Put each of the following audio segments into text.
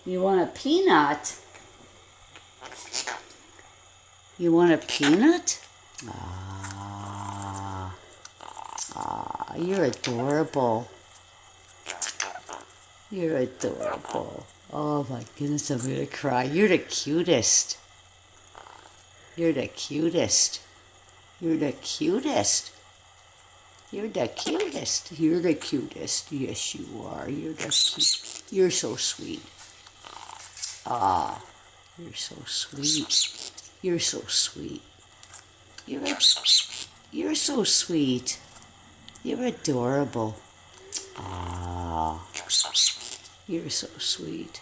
You want a peanut? You want a peanut? You're adorable. You're adorable. Oh my goodness, I'm gonna cry. You're the cutest. You're the cutest. You're the cutest. You're the cutest. You're the cutest. Yes, you are. You're the cute. You're so sweet. You're so sweet. You're so sweet. You're so sweet. You're adorable. You're so sweet.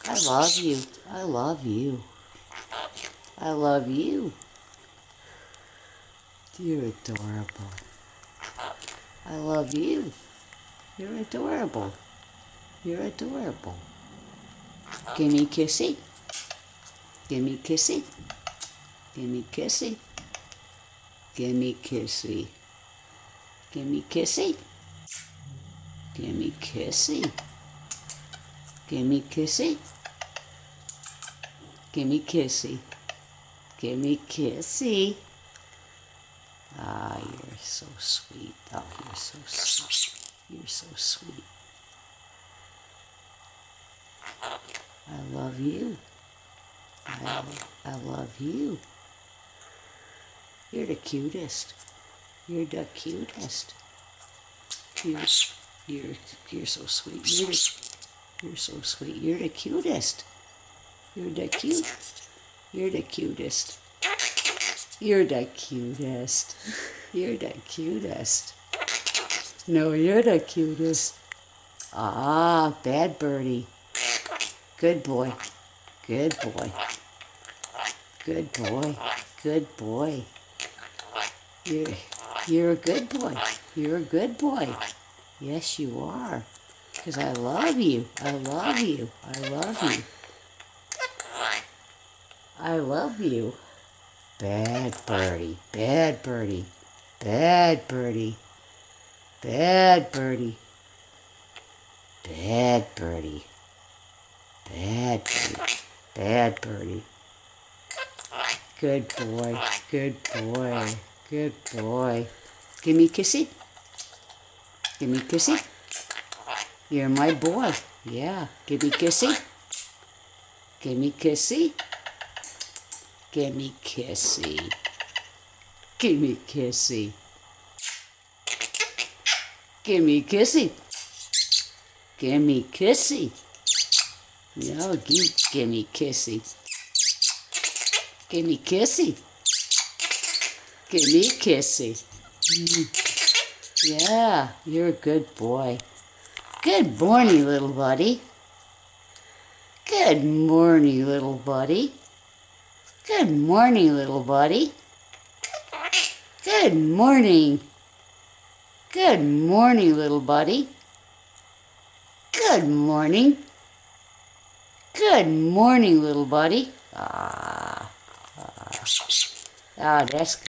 I love you. I love you. I love you. You're adorable. I love you. You're adorable. You're adorable. Give me kissy. Give me kissy. Give me kissy. Give me kissy. Give me kissy. Give me kissy. Give me kissy. Give me kissy. Give me kissy. You're so sweet. Oh, you're so sweet. You're so sweet. I love you. I love you. You're the cutest. You're the cutest. You're so sweet. You're so sweet. You're the cutest. You're the cute. You're the cutest. You're the cutest. You're the cutest. No, you're the cutest. Bad birdie. Good boy. Good boy. Good boy. Good boy. You're a good boy. You're a good boy. Yes, you are. Because I love you. I love you. I love you. I love you. Bad birdie. Bad birdie. Bad birdie. Bad birdie. Bad birdie. Bad birdie. Bad birdie. Good boy. Good boy. Good boy. Give me a kissy. Give me a kissy. You're my boy. Yeah. Give me a kissy. Give me a kissy. Give me a kissy. Give me a kissy. Give me a kissy. Give me a kissy. No, give me a kissy. Give me a kissy. Give me a kissy. Yeah, you're a good boy. Good morning, little buddy. Good morning, little buddy. Good morning, little buddy. Good morning. Good morning, little buddy. Good morning. Good morning, little buddy. That's